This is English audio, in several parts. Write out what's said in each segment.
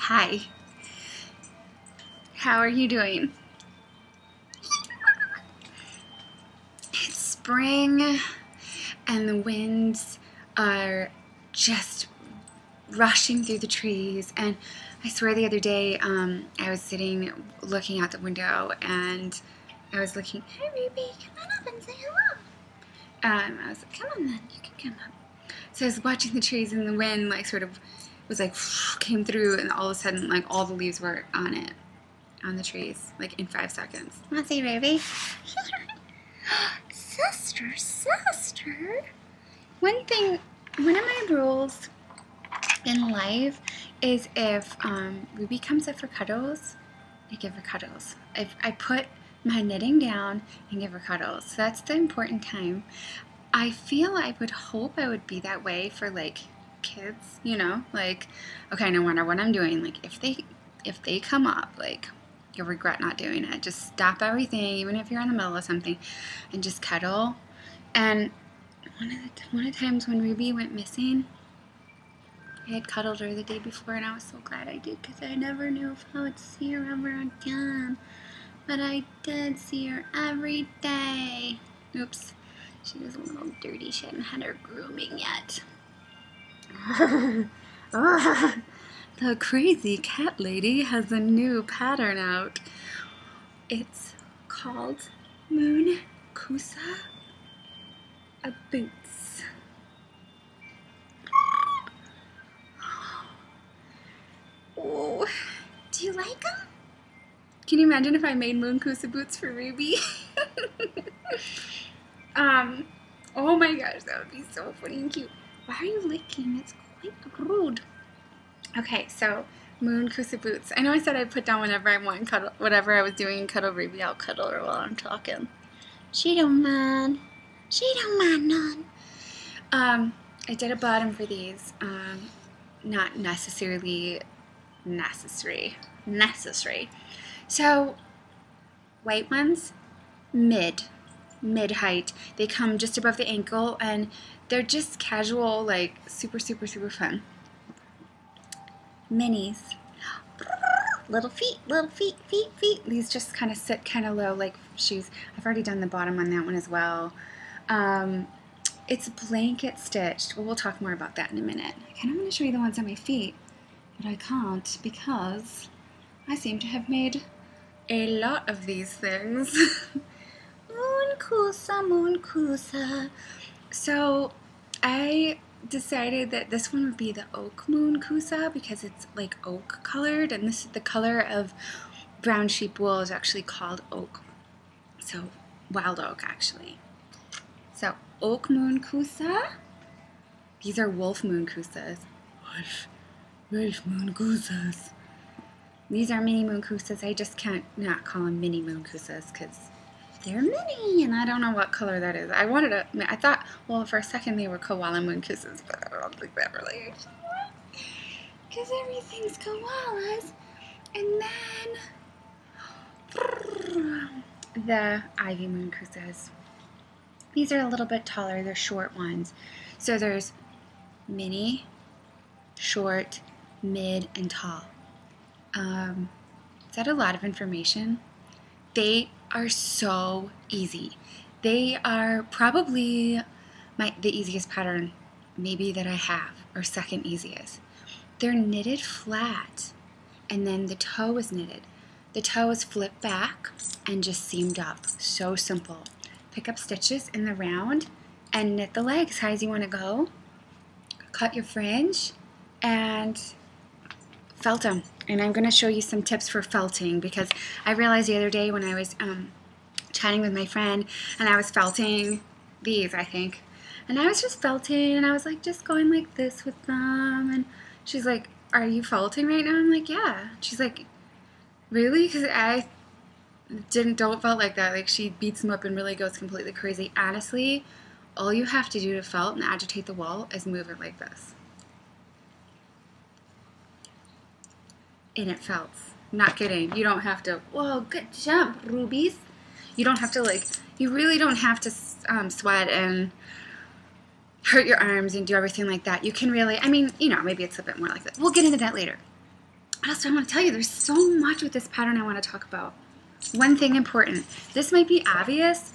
Hi. How are you doing? It's spring and the winds are just rushing through the trees, and I swear the other day I was sitting looking out the window and I was looking, hey Ruby, come on up and say hello. I was like, come on then, you can come up. So I was watching the trees and the wind like sort of was like came through, and all of a sudden like all the leaves were on it, on the trees, like in 5 seconds. Wanna see Ruby? Sister. One of my rules in life is if Ruby comes up for cuddles, I give her cuddles. If I put my knitting down and give her cuddles. So that's the important time. I feel I would hope I would be that way for like kids, you know, like, okay, no matter what I'm doing, like if they come up, like you'll regret not doing it. Just stop everything, even if you're in the middle of something, and just cuddle. And one of the times when Ruby went missing, I had cuddled her the day before, and I was so glad I did, because I never knew if I would see her ever again. But I did see her every day. Oops, she was a little dirty. She hadn't had her grooming yet. The crazy cat lady has a new pattern out. It's called moonkoosa boots. Oh, do you like them? Can you imagine if I made moonkoosa boots for Ruby? Oh my gosh, that would be so funny and cute. Why are you licking? It's quite rude. Okay, so moonkoosa boots. I know I said I'd put down whenever I want and cuddle, whatever I was doing and cuddle Ruby. I'll cuddle her while I'm talking. She don't mind. She don't mind none. I did a bottom for these. Not necessarily necessary. So, white ones, mid height. They come just above the ankle, and they're just casual, like super fun. Minis, little feet. These just kind of sit kind of low, like shoes. I've already done the bottom on that one as well. It's blanket stitched. Well, we'll talk more about that in a minute. I kind of want to show you the ones on my feet, but I can't because I seem to have made a lot of these things. moonkoosa. So I decided that this one would be the oak moonkoosa because it's like oak colored, and this is the color of brown sheep wool is actually called oak. So wild oak actually. So oak moonkoosa. These are wolf moonkoosas. Wolf moonkoosas. These are mini moonkoosas. I just can't not call them mini moonkoosas because they're mini, and I don't know what color that is. I thought, well, for a second they were koala moonkoosas, but I don't think that really actually works because everything's koalas. And then the ivy moonkoosas. These are a little bit taller. They're short ones. So there's mini, short, mid, and tall. Is that a lot of information? They are so easy. They are probably the easiest pattern maybe that I have, or second easiest. They're knitted flat, and then the toe is knitted. The toe is flipped back and just seamed up. So simple. Pick up stitches in the round and knit the leg as high as you want to go. Cut your fringe and felt them. And I'm going to show you some tips for felting, because I realized the other day when I was chatting with my friend and I was felting these, I think, and I was just felting, and I was like just going like this with them, and she's like, are you felting right now? I'm like, yeah. She's like, really? Because I don't felt like that. Like, she beats them up and really goes completely crazy. Honestly, all you have to do to felt and agitate the wool is move it like this. And it felts. Not kidding. You don't have to, whoa, good job, rubies. You don't have to, like, you really don't have to sweat and hurt your arms and do everything like that. You can really, I mean, you know, maybe it's a bit more like that. We'll get into that later. Also, I want to tell you, there's so much with this pattern I want to talk about. One thing important. This might be obvious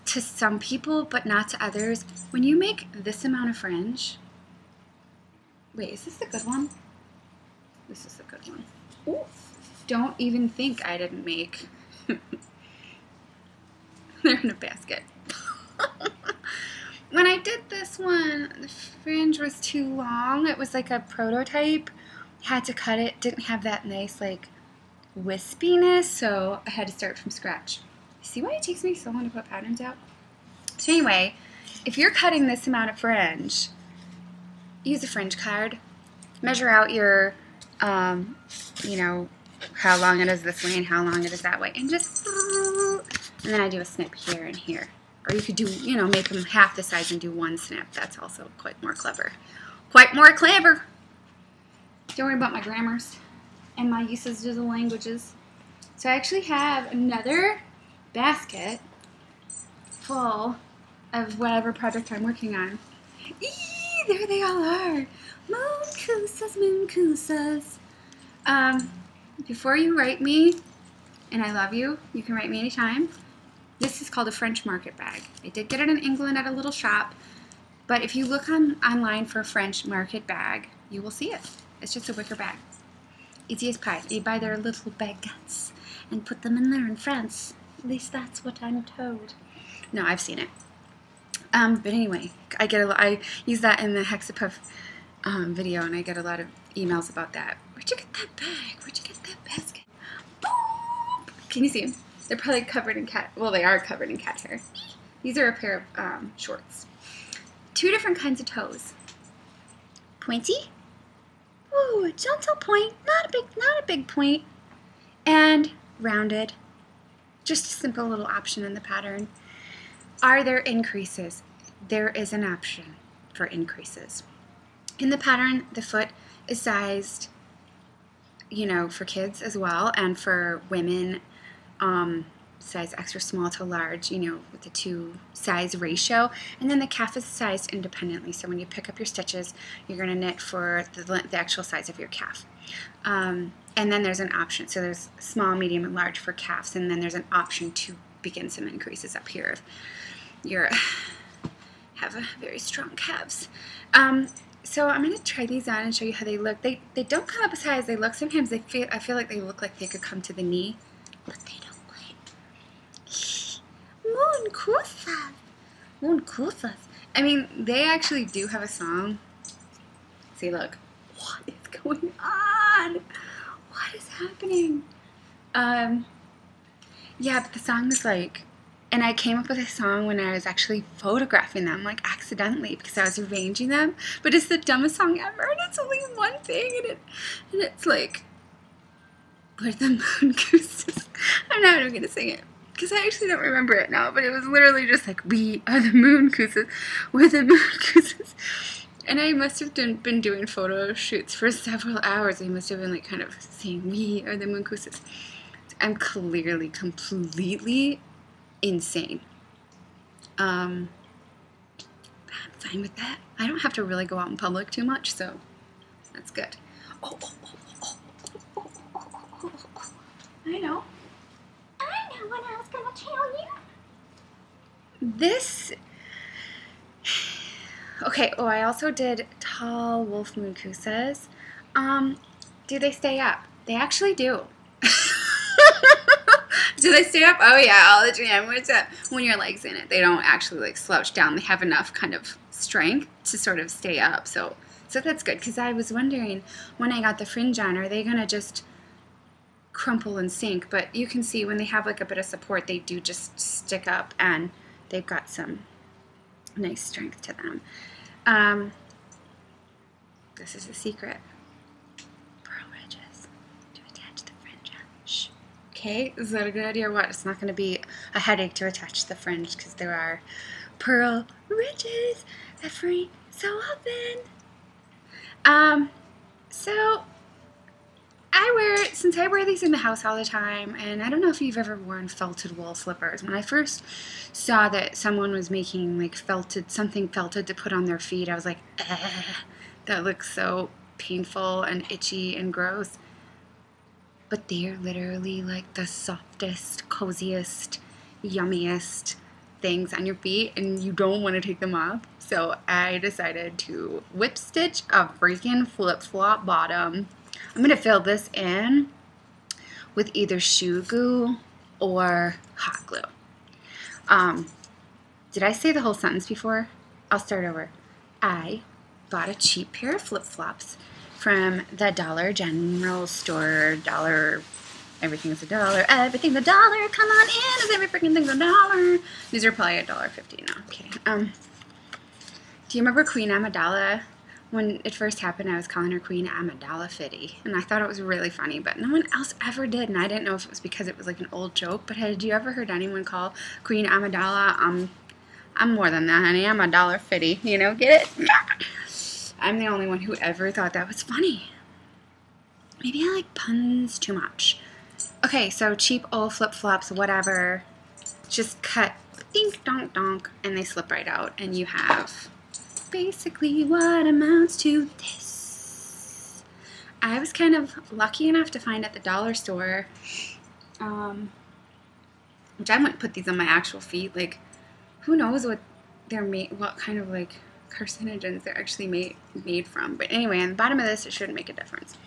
to some people, but not to others. When you make this amount of fringe, wait, is this the good one? This is the good one. Ooh, don't even think I didn't make. They're in a basket. When I did this one, the fringe was too long. It was like a prototype. Had to cut it. Didn't have that nice like wispiness, so I had to start from scratch. See why it takes me so long to put patterns out? So anyway, if you're cutting this amount of fringe, use a fringe card. Measure out your, you know, how long it is this way and how long it is that way, and just, and then I do a snip here and here. Or you could do, you know, make them half the size and do one snip. That's also quite more clever. Quite more clever. Don't worry about my grammars and my uses of the languages. So I actually have another basket full of whatever project I'm working on. Eee, there they all are. Moonkoosas, moonkoosas. Before you write me, and I love you, you can write me anytime. This is called a French market bag. I did get it in England at a little shop, but if you look online for a French market bag, you will see it. It's just a wicker bag. Easy as pie. You buy their little baguettes and put them in there in France. At least that's what I'm told. No, I've seen it. But anyway, I use that in the Hexapuff video, and I get a lot of emails about that. Where'd you get that bag? Where'd you get that basket? Boop! Can you see them? They're probably covered in cat. Well, they are covered in cat hair. These are a pair of shorts. Two different kinds of toes. Pointy. Ooh, a gentle point. Not a big point. And rounded. Just a simple little option in the pattern. Are there increases? There is an option for increases. In the pattern, the foot is sized, you know, for kids as well, and for women, size extra small to large, you know, with the 2 size ratio. And then the calf is sized independently. So when you pick up your stitches, you're going to knit for the actual size of your calf. And then there's an option. So there's small, medium, and large for calves. And then there's an option to begin some increases up here if you have a very strong calves. So I'm going to try these on and show you how they look. They don't come up as high as they look. Sometimes I feel like they look like they could come to the knee, but they don't quite. Moonkoosas. Moonkoosas. I mean, they actually do have a song. See, look. What is going on? What is happening? Yeah, but the song is like, and I came up with a song when I was actually photographing them, like accidentally, because I was arranging them. But it's the dumbest song ever, and it's only one thing, and it's like, we're the moonkoosas. I'm not even gonna sing it because I actually don't remember it now. But it was literally just like, we are the moonkoosas. We're the moonkoosas. And I must have been doing photo shoots for several hours. I must have been like kind of saying, we are the moonkoosas. I'm clearly completely insane. I'm fine with that. I don't have to really go out in public too much, so that's good. Oh. I know what I was gonna tell you. This. Okay. Oh, I also did tall wolf moonkoosas. Do they stay up? They actually do. Do they stay up? Oh yeah, all the time. What's up? When your leg's in it, they don't actually like slouch down. They have enough kind of strength to sort of stay up. So that's good, because I was wondering when I got the fringe on, are they gonna just crumple and sink? But you can see when they have like a bit of support, they do just stick up, and they've got some nice strength to them. This is a secret. Pearl ridges to attach the fringe on. Shh. Okay, is that a good idea or what? It's not going to be a headache to attach the fringe because there are pearl ridges that free so often. So since I wear these in the house all the time, and I don't know if you've ever worn felted wool slippers. When I first saw that someone was making like something felted to put on their feet, I was like, that looks so painful and itchy and gross. but they're literally like the softest, coziest, yummiest things on your feet, and you don't want to take them off. So I decided to whip stitch a freaking flip-flop bottom. I'm going to fill this in with either shoe glue or hot glue. Did I say the whole sentence before? I'll start over. I bought a cheap pair of flip-flops from the Dollar General store. Everything's $1. Everything's $1. Come on in, is every freaking thing's $1. These are probably $1.50 now. Okay. Do you remember Queen Amidala? When it first happened, I was calling her Queen Amidala Fitty, and I thought it was really funny, but no one else ever did, and I didn't know if it was because it was like an old joke. But had you ever heard anyone call Queen Amidala? I'm more than that, honey. I'm $1 Fitty. You know, get it? I'm the only one who ever thought that was funny. Maybe I like puns too much. Okay, so cheap old flip-flops, whatever. Just cut dink donk donk, and they slip right out, and you have basically what amounts to this. I was kind of lucky enough to find at the dollar store, which I wouldn't put these on my actual feet. Like, who knows what they're made, what kind of like carcinogens they're actually made from. But anyway, on the bottom of this, it shouldn't make a difference.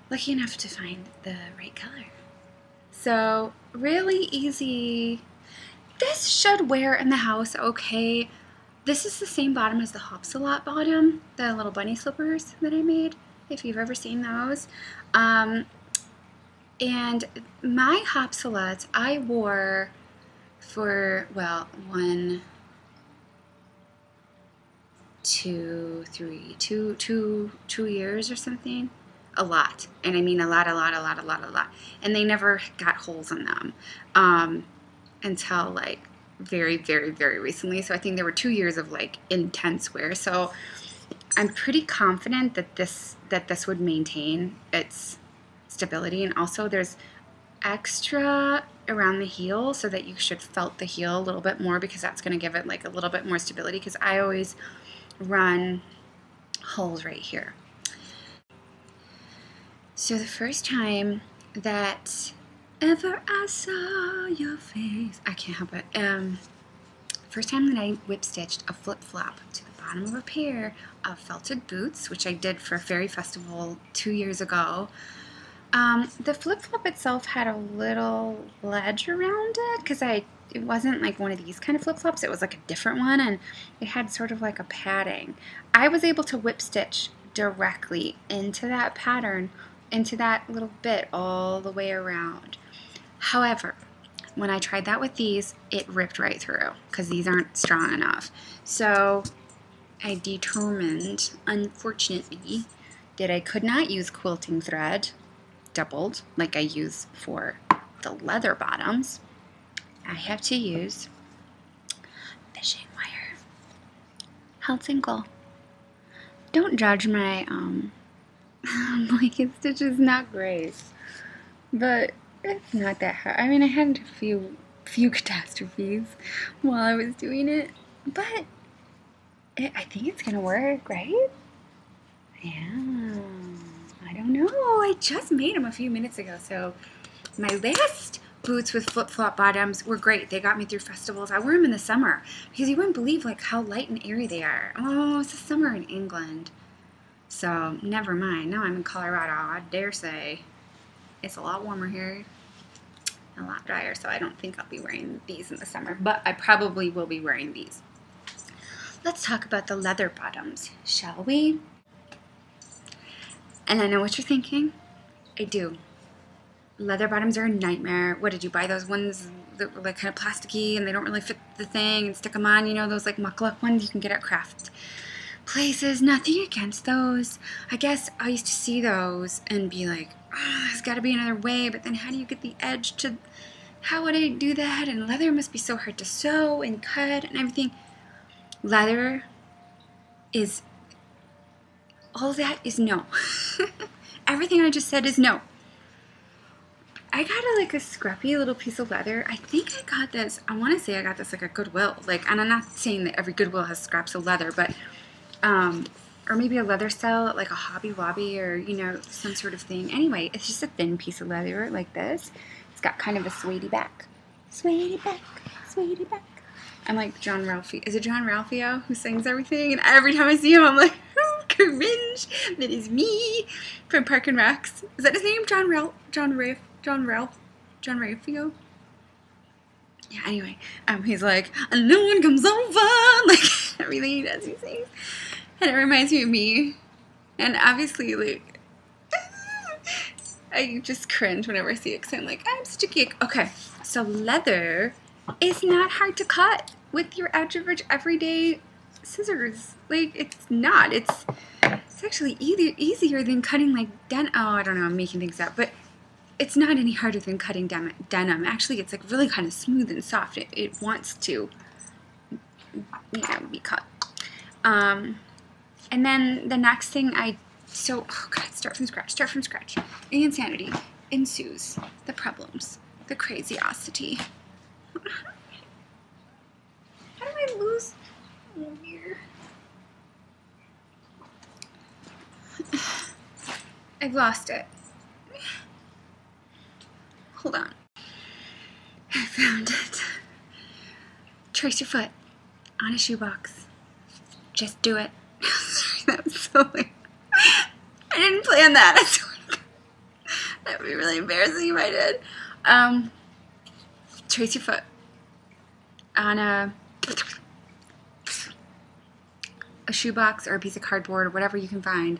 Lucky enough to find the right color. So really easy. This should wear in the house okay. This is the same bottom as the Hopsalot bottom, the little bunny slippers that I made, if you've ever seen those. And my Hopsalots I wore for, well, 1, 2, 3, 2 years or something. A lot. And I mean a lot. And they never got holes in them until like very, very, very recently. So I think there were 2 years of like intense wear. So I'm pretty confident that this would maintain its stability. And also there's extra around the heel so that you should felt the heel a little bit more, because that's going to give it like a little bit more stability, because I always run holes right here. So the first time that ever I saw your face, I can't help it. First time that I whip stitched a flip flop to the bottom of a pair of felted boots, which I did for a fairy festival 2 years ago. The flip flop itself had a little ledge around it, because it wasn't like one of these kind of flip flops. It was like a different one, and it had sort of like a padding. I was able to whip stitch directly into that pattern, into that little bit all the way around. However, when I tried that with these, it ripped right through because these aren't strong enough. So I determined, unfortunately, that I could not use quilting thread doubled like I use for the leather bottoms. I have to use fishing wire. Held single. Don't judge my blanket stitch is not great, but it's not that hard. I mean, I had a few catastrophes while I was doing it, but I think it's gonna work, right? Yeah, I don't know. I just made them a few minutes ago. So my last boots with flip-flop bottoms were great. They got me through festivals. I wear them in the summer because you wouldn't believe like how light and airy they are. Oh, it's the summer in England. So never mind. Now I'm in Colorado. I dare say it's a lot warmer here, a lot drier. So I don't think I'll be wearing these in the summer, but I probably will be wearing these. Let's talk about the leather bottoms, shall we? And I know what you're thinking. I do. Leather bottoms are a nightmare. What, did you buy those ones that were like kind of plasticky and they don't really fit the thing and stick them on? You know, those like muck-luck ones you can get at craft places. Nothing against those. I guess I used to see those and be like, oh, there's got to be another way, but then how do you get the edge to, how would I do that? And leather must be so hard to sew and cut and everything. Leather is, all that is no. Everything I just said is no. I got like a scruffy little piece of leather. I think I got this, I want to say I got this like at Goodwill. Like, and I'm not saying that every Goodwill has scraps of leather, but or maybe a leather cell at like a Hobby Lobby or, you know, some sort of thing. Anyway, it's just a thin piece of leather like this. It's got kind of a suede back. Suede back, suede back. I'm like John Ralphio. Is it John Ralphio who sings everything? And every time I see him, I'm like, oh, cringe. That is me from Park and Recs. Is that his name? John Ralphio? Yeah, anyway, he's like, and no one comes over, like, everything he does, he sings, and it reminds me of me, and obviously, like, I just cringe whenever I see it, because I'm like, I'm such a geek. Okay, so leather is not hard to cut with your average everyday scissors. Like, it's not, it's actually easier than cutting, like, oh, I don't know, I'm making things up, but it's not any harder than cutting denim. Actually, it's like really kind of smooth and soft. It wants to, you know, be cut. And then the next thing oh God, start from scratch. The insanity ensues. The problems. The craziosity. How do I lose? Oh, here. I've lost it. Hold on. I found it. Trace your foot on a shoebox. Just do it. Sorry, that was so lame. I didn't plan that. I swear to God. That would be really embarrassing if I did. Trace your foot on a shoebox or a piece of cardboard or whatever you can find.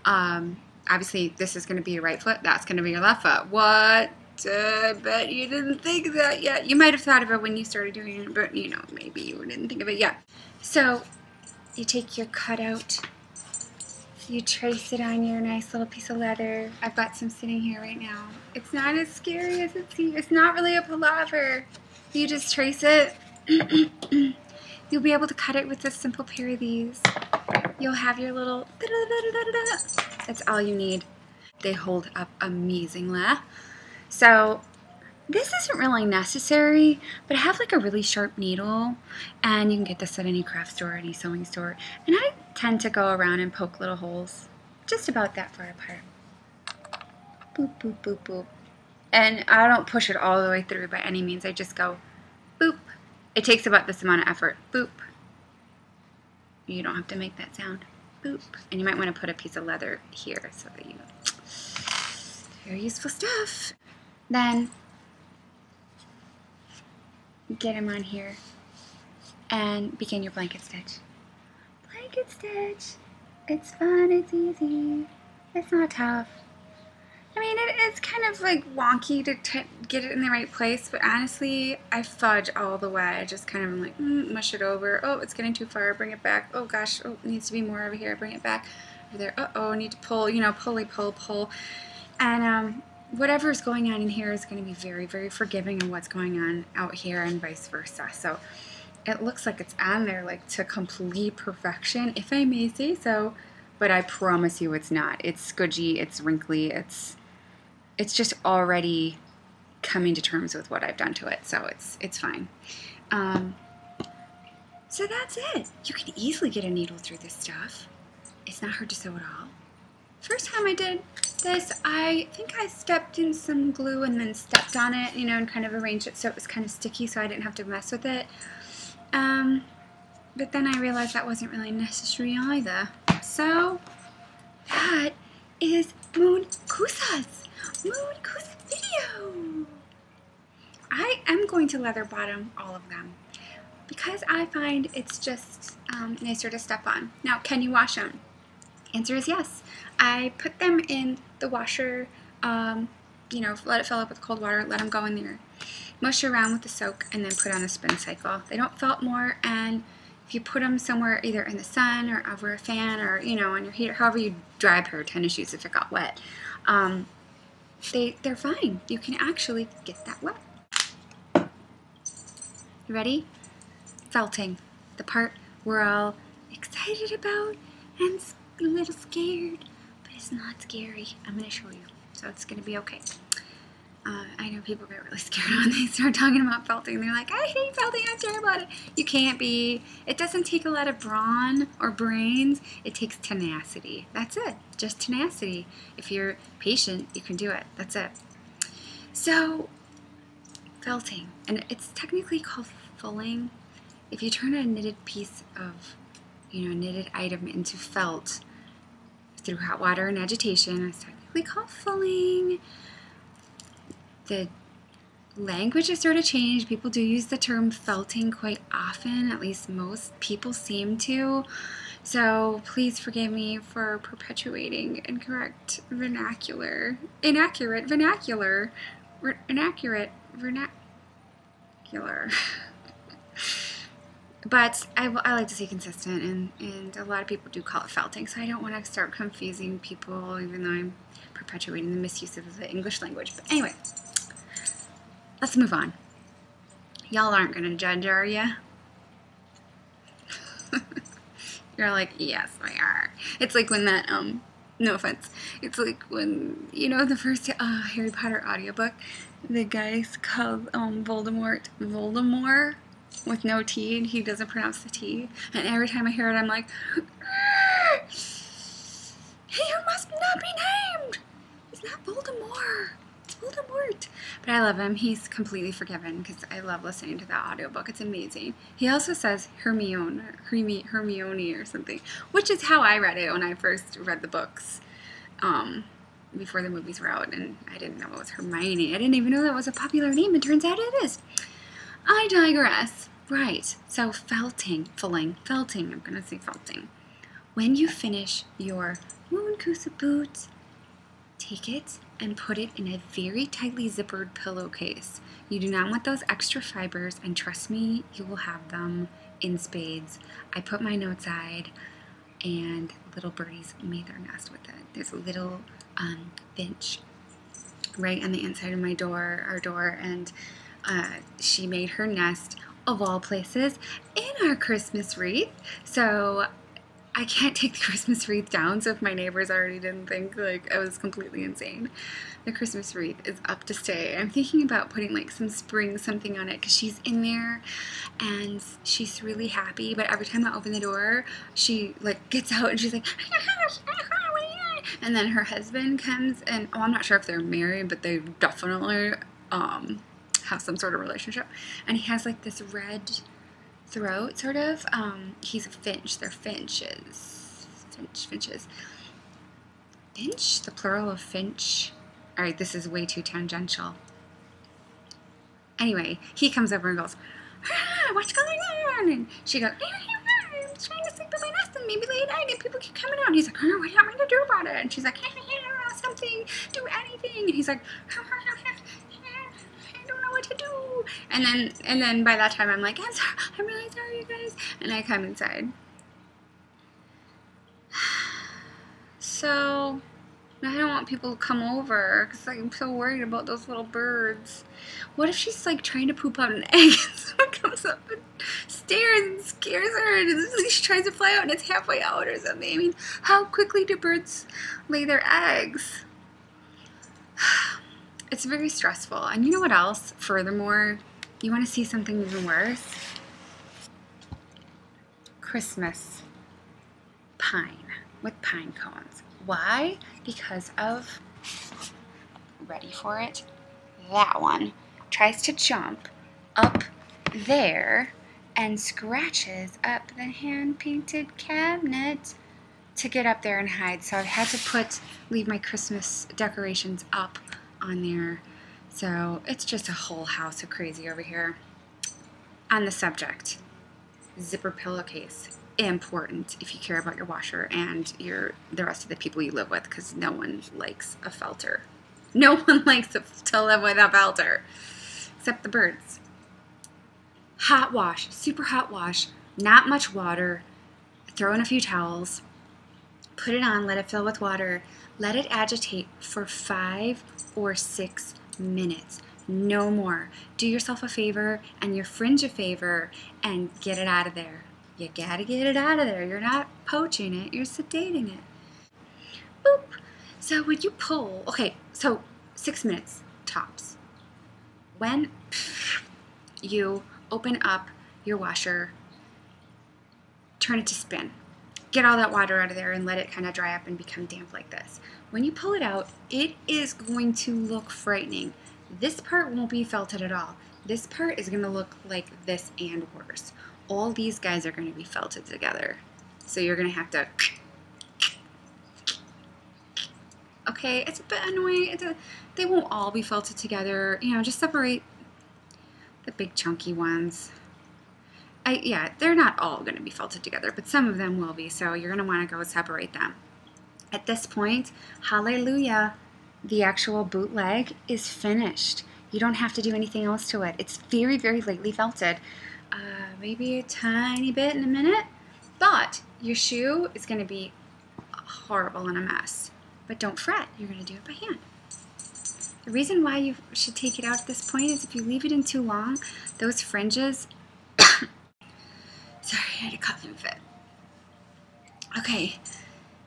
Obviously, this is going to be your right foot. That's going to be your left foot. What? I bet you didn't think of that yet. You might have thought of it when you started doing it, but, you know, maybe you didn't think of it yet. So, you take your cutout, you trace it on your nice little piece of leather. I've got some sitting here right now. It's not as scary as it seems. It's not really a palaver. You just trace it. You'll be able to cut it with a simple pair of these. You'll have your little da-da-da-da-da-da. That's all you need. They hold up amazingly. So this isn't really necessary, but I have like a really sharp needle, and you can get this at any craft store, any sewing store, and I tend to go around and poke little holes just about that far apart. Boop, boop, boop, boop. And I don't push it all the way through by any means. I just go boop. It takes about this amount of effort. Boop. You don't have to make that sound. Boop. And you might want to put a piece of leather here so that you... Very useful stuff. Then get them on here and begin your blanket stitch. Blanket stitch. It's fun, it's easy, it's not tough. I mean, it's kind of like wonky to get it in the right place, but honestly, I fudge all the way. I just kind of like mush it over. Oh, it's getting too far, bring it back. Oh gosh, oh, it needs to be more over here, bring it back. Over there, uh-oh, I need to pull, you know, pull. And whatever's going on in here is going to be very, very forgiving of what's going on out here and vice versa. So it looks like it's on there like to complete perfection, if I may say so, but I promise you it's not. It's scudgy, it's wrinkly, it's just already coming to terms with what I've done to it, so it's fine. So that's it. You can easily get a needle through this stuff. It's not hard to sew at all. First time I did this, I think I stepped in some glue and then stepped on it, you know, and kind of arranged it so it was kind of sticky so I didn't have to mess with it. But then I realized that wasn't really necessary either. So that is moonkoosa's video. I am going to leather bottom all of them because I find it's just nicer to step on. Now, can you wash them? Answer is yes. I put them in the washer, you know, let it fill up with cold water, let them go in there, mush around with the soak, and then put on the spin cycle. They don't felt more, and if you put them somewhere either in the sun or over a fan or, you know, on your heater, however you dry a pair of tennis shoes if it got wet, they're fine. You can actually get that wet. You ready? Felting, the part we're all excited about and a little scared, but it's not scary. I'm going to show you, so it's going to be okay. I know people get really scared when they start talking about felting. They're like, I hate felting, I'm terrible at it. You can't be. It doesn't take a lot of brawn or brains. It takes tenacity. That's it. Just tenacity. If you're patient, you can do it. That's it. So, felting. And it's technically called fulling. If you turn a knitted piece of, a knitted item into felt through hot water and agitation, it's technically called fulling. The language has sort of changed. People do use the term felting quite often, at least most people seem to. So please forgive me for perpetuating inaccurate vernacular. But I like to stay consistent, and a lot of people do call it felting, so I don't want to start confusing people, even though I'm perpetuating the misuse of the English language. But anyway, let's move on. Y'all aren't going to judge, are ya? You're like, yes, we are. It's like when that, no offense, it's like when, the first Harry Potter audiobook, the guy's called Voldemort with no T, and he doesn't pronounce the T. And every time I hear it, I'm like, he who must not be named! He's not Voldemort. It's Voldemort. But I love him. He's completely forgiven because I love listening to that audiobook. It's amazing. He also says Hermione or something, which is how I read it when I first read the books before the movies were out, and I didn't know it was Hermione. I didn't even know that was a popular name, and turns out it is. I digress. Right, so felting, I'm going to say felting. When you finish your moonkoosa boots, take it and put it in a very tightly zippered pillowcase. You do not want those extra fibers, and trust me, you will have them in spades. I put mine outside, and little birdies made their nest with it. There's a little finch right on the inside of our door, and she made her nest, of all places, in our Christmas wreath. So I can't take the Christmas wreath down, so if my neighbors already didn't think like I was completely insane, the Christmas wreath is up to stay. I'm thinking about putting like some spring something on it, because she's in there and she's really happy, but every time I open the door, she like gets out and she's like, and then her husband comes, and I'm not sure if they're married, but they definitely have some sort of relationship, and he has like this red throat, sort of. He's a finch. They're finches. Finches. Finch? The plural of finch? Alright, this is way too tangential. Anyway, he comes over and goes, what's going on? And she goes, I'm trying to sleep in my nest and maybe lay an egg, and people keep coming out. And he's like, what do you want me to do about it? And she's like, something, do anything. And he's like, what to do, and then by that time I'm like, I'm really sorry, you guys, and I come inside. So I don't want people to come over because I'm so worried about those little birds. What if she's like trying to poop out an egg and someone comes up and stares and scares her, and she tries to fly out and it's halfway out or something? I mean, how quickly do birds lay their eggs? It's very stressful. And you know what else? Furthermore, you want to see something even worse? Christmas pine with pine cones. Why? Because of, ready for it? That one tries to jump up there and scratches up the hand-painted cabinet to get up there and hide. So I had to leave my Christmas decorations up on there. So it's just a whole house of crazy over here. On the subject, zipper pillowcase, important if you care about your washer and the rest of the people you live with, because no one likes a felter. No one likes to live with a felter, except the birds. Hot wash, super hot wash, not much water, throw in a few towels, put it on, let it fill with water, let it agitate for 5 or 6 minutes. No more. Do yourself a favor and your fringe a favor and get it out of there. You gotta get it out of there. You're not poaching it, you're sedating it. Boop. So when you pull, okay, so 6 minutes tops. when you open up your washer, turn it to spin. Get all that water out of there and let it kind of dry up and become damp like this. When you pull it out, it is going to look frightening. This part won't be felted at all. This part is going to look like this and worse. All these guys are going to be felted together. So you're going to have to... Okay, it's a bit annoying. They won't all be felted together. You know, just separate the big chunky ones. Yeah, they're not all going to be felted together, but some of them will be, so you're going to want to go separate them. At this point, hallelujah, the actual bootleg is finished. You don't have to do anything else to it. It's very, very lightly felted. Maybe a tiny bit in a minute, but your shoe is going to be horrible and a mess. But don't fret, you're going to do it by hand. The reason why you should take it out at this point is if you leave it in too long, those fringes... Sorry, I had a coughing fit. Okay,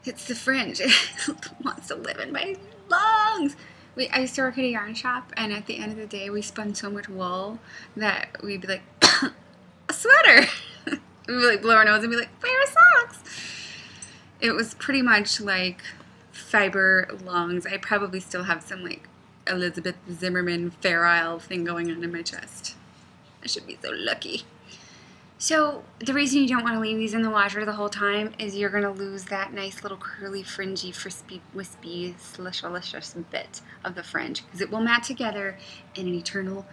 it's the fringe. It wants to live in my lungs. I used to work at a yarn shop, and at the end of the day, we spun so much wool that we'd be like, a sweater. We'd be like, blow our nose and be like, wear socks. It was pretty much like fiber lungs. I probably still have some like Elizabeth Zimmerman Fair Isle thing going on in my chest. I should be so lucky. So the reason you don't want to leave these in the washer the whole time is you're going to lose that nice little curly, fringy, frispy, wispy, delicious bit of the fringe because it will mat together in an eternal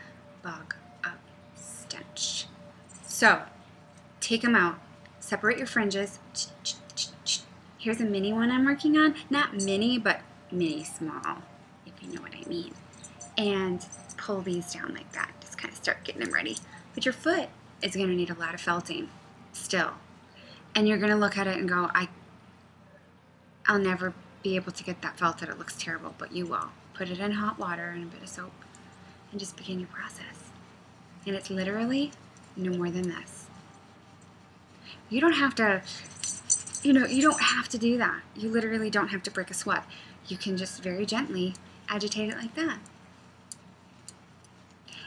bog of stench. So take them out, separate your fringes. Here's a mini one I'm working on. Not mini, but mini small, if you know what I mean. And pull these down like that. Just kind of start getting them ready. But your foot is going to need a lot of felting still. And you're going to look at it and go, I'll never be able to get that felted. It looks terrible, but you will. Put it in hot water and a bit of soap and just begin your process. And it's literally no more than this. You don't have to, you don't have to do that. You literally don't have to break a sweat. You can just very gently agitate it like that.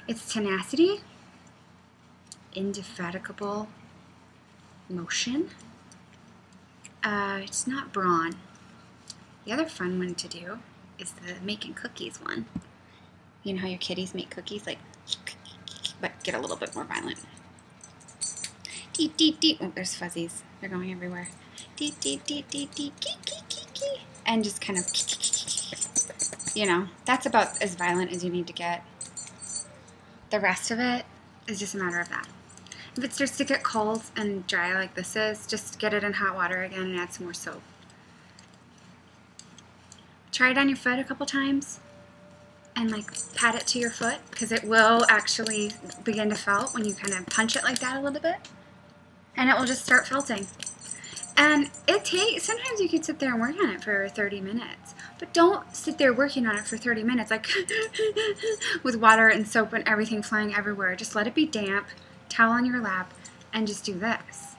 It's tenacity, indefatigable motion. It's not brawn. The other fun one to do is the making cookies one. You know how your kitties make cookies? Like, but get a little bit more violent. Deep, deep, deep. Oh, there's fuzzies. They're going everywhere. Deep, deep, deep, deep, deep. And just kind of, that's about as violent as you need to get. The rest of it is just a matter of that. If it starts to get cold and dry like this is, just get it in hot water again and add some more soap. Try it on your foot a couple times and like pat it to your foot because it will actually begin to felt when you kind of punch it like that a little bit and it will just start felting. And it takes, sometimes you can sit there and work on it for 30 minutes, but don't sit there working on it for 30 minutes like with water and soap and everything flying everywhere. Just let it be damp, towel on your lap, and just do this.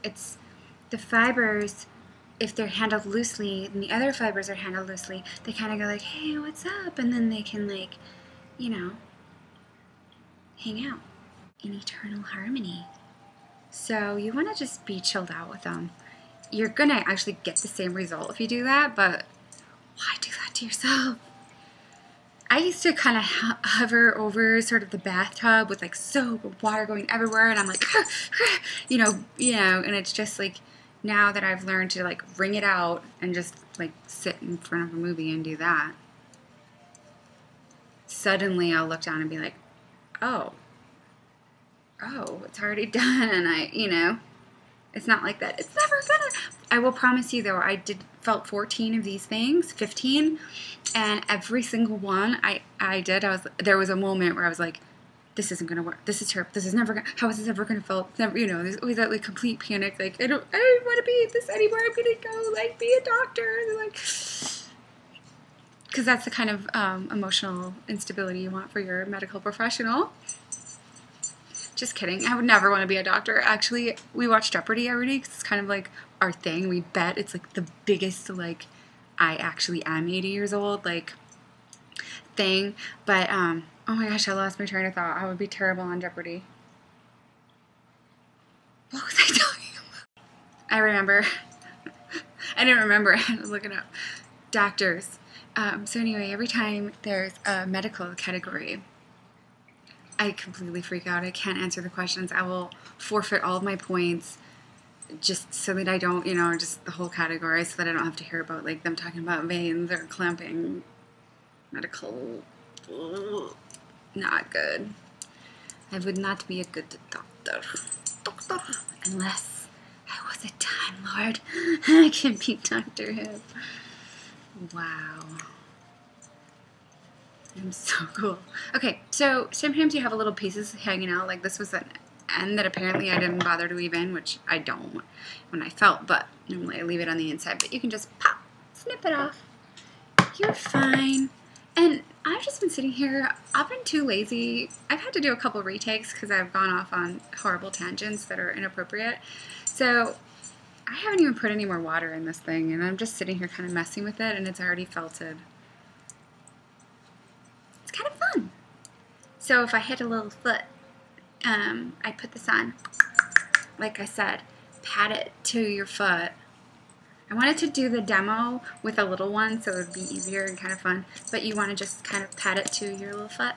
It's the fibers, if they're handled loosely and the other fibers are handled loosely, they kind of go like, hey, what's up? And then they can like, hang out in eternal harmony. So you want to just be chilled out with them. You're going to actually get the same result if you do that, but why do that to yourself? I used to kind of hover over sort of the bathtub with like soap and water going everywhere, and I'm like, and it's just like, now that I've learned to like wring it out and just like sit in front of a movie and do that, suddenly I'll look down and be like, oh, it's already done, and it's not like that. It's never gonna. I will promise you though, I felt 14 of these things, 15, and every single one I did, there was a moment where I was like, this isn't gonna work. This is terrible. This is never gonna. How is this ever gonna feel? Never, there's always that like complete panic. Like I don't want to be this anymore. I'm gonna go like be a doctor. Like, because that's the kind of emotional instability you want for your medical professional. Just kidding. I would never want to be a doctor. Actually, we watch Jeopardy every day because it's kind of like our thing. We bet it's like the biggest, like, I actually am 80 years old. Like, thing. But, oh my gosh, I lost my train of thought. I would be terrible on Jeopardy. What was I talking about? I remember. I didn't remember. I was looking up. Doctors. So anyway, every time there's a medical category, I completely freak out. I can't answer the questions. I will forfeit all of my points just so that I don't, just the whole category, so that I don't have to hear about, like, them talking about veins or clamping. Medical. Not good. I would not be a good doctor. Unless I was a Time Lord. I can be Dr. Who. Wow. I'm so cool. Okay, so sometimes you have little pieces hanging out. Like this was an end that apparently I didn't bother to weave in, which I don't when I felt, but normally I leave it on the inside. But you can just pop, snip it off. You're fine. And I've just been sitting here. I've been too lazy. I've had to do a couple retakes because I've gone off on horrible tangents that are inappropriate. So I haven't even put any more water in this thing, and I'm just sitting here kind of messing with it, and it's already felted. It's kind of fun. So if I hit a little foot, I put this on. Like I said, pat it to your foot. I wanted to do the demo with a little one so it would be easier and kind of fun, but you want to just kind of pat it to your little foot.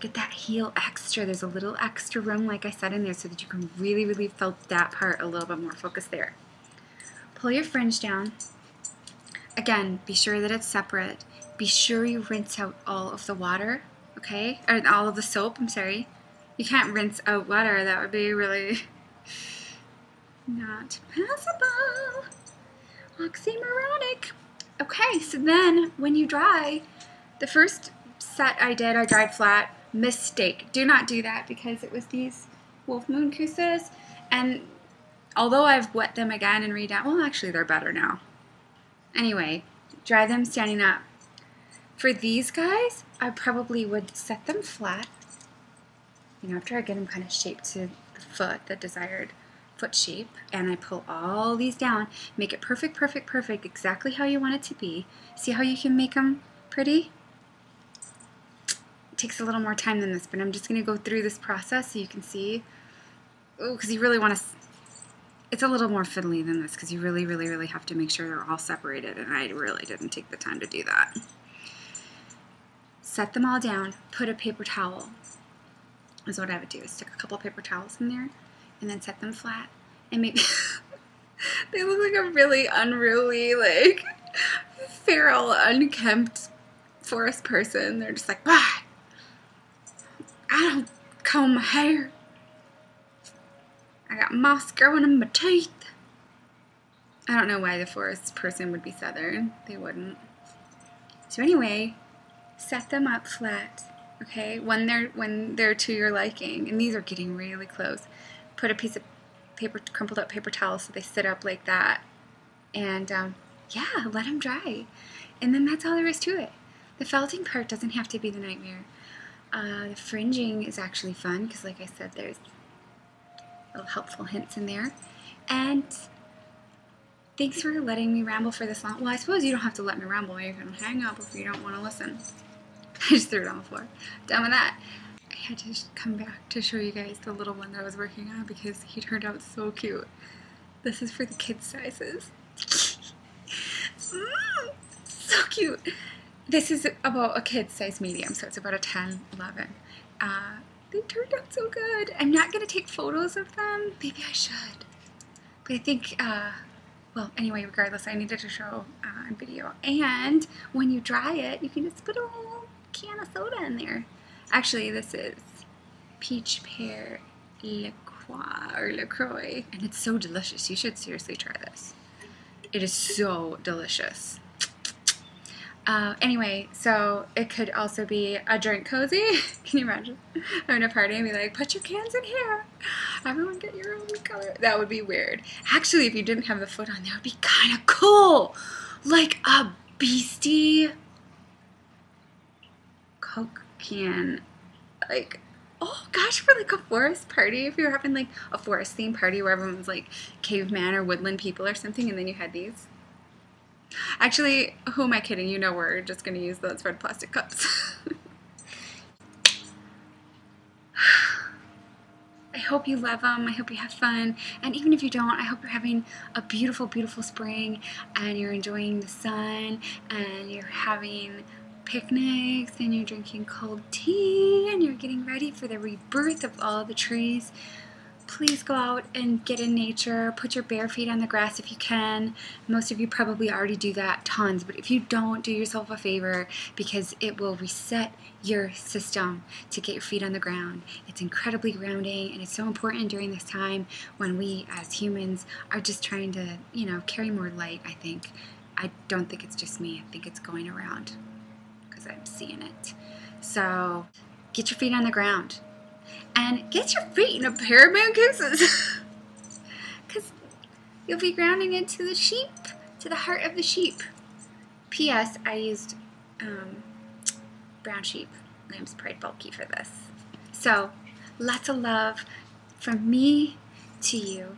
Get that heel extra. There's a little extra room, like I said, in there so that you can really, really felt that part a little bit more. Focus there. Pull your fringe down. Again, be sure that it's separate. Be sure you rinse out all of the water, okay? Or all of the soap, I'm sorry. You can't rinse out water. That would be really not possible. Oxymoronic. Okay, so then when you dry, the first set I dried flat. Mistake. Do not do that because it was these wolf moonkoosas, and although I've wet them again and redone, well, actually they're better now. Anyway, dry them standing up. For these guys, I probably would set them flat, after I get them kind of shaped to the foot, the desired foot shape, and I pull all these down, make it perfect, perfect, perfect, exactly how you want it to be. See how you can make them pretty? It takes a little more time than this, but I'm just going to go through this process so you can see. Oh, because you really want to, it's a little more fiddly than this because you really, really, really have to make sure they're all separated, and I really didn't take the time to do that. Set them all down, put a paper towel. Is what I would do, is stick a couple paper towels in there, and then set them flat, and maybe, they look like a really unruly, like, feral, unkempt forest person. They're just like, why? I don't comb my hair. I got moss growing in my teeth. I don't know why the forest person would be southern. They wouldn't. So anyway, set them up flat, okay? When they're to your liking, and these are getting really close. Put a piece of paper, crumpled up paper towel, so they sit up like that, and yeah, let them dry, and then that's all there is to it. The felting part doesn't have to be the nightmare. The fringing is actually fun because, like I said, there's little helpful hints in there. And thanks for letting me ramble for this long. Well, I suppose you don't have to let me ramble. You can hang up if you don't want to listen. I just threw it on the floor. Done with that. I had to come back to show you guys the little one that I was working on because he turned out so cute. This is for the kid sizes. So cute. This is about a kid size medium, so it's about a 10, 11. They turned out so good. I'm not going to take photos of them. Maybe I should. But I think, well, anyway, regardless, I needed to show on video. And when you dry it, you can just put a little can of soda in there. Actually, this is peach pear LaCroix, and it's so delicious. You should seriously try this. It is so delicious. Anyway, so it could also be a drink cozy. Can you imagine having a party and be like, put your cans in here. Everyone get your own color. That would be weird. Actually, if you didn't have the foot on, that would be kind of cool. Like a beastie Coke can. Like, oh gosh, for like a forest party. If you were having like a forest themed party where everyone's like caveman or woodland people or something, and then you had these. Actually, who am I kidding? You know we're just going to use those red plastic cups. I hope you love them. I hope you have fun. And even if you don't, I hope you're having a beautiful, beautiful spring and you're enjoying the sun and you're having picnics and you're drinking cold tea and you're getting ready for the rebirth of all the trees. Please go out and get in nature. Put your bare feet on the grass if you can. Most of you probably already do that tons, but if you don't, do yourself a favor because it will reset your system to get your feet on the ground. It's incredibly grounding and it's so important during this time when we as humans are just trying to, carry more light, I think. I don't think it's just me. I think it's going around because I'm seeing it. So get your feet on the ground. And get your feet in a pair of moonkoosas. Because you'll be grounding into the sheep, to the heart of the sheep. P.S. I used brown sheep, lamb's pride bulky for this. So, lots of love from me to you.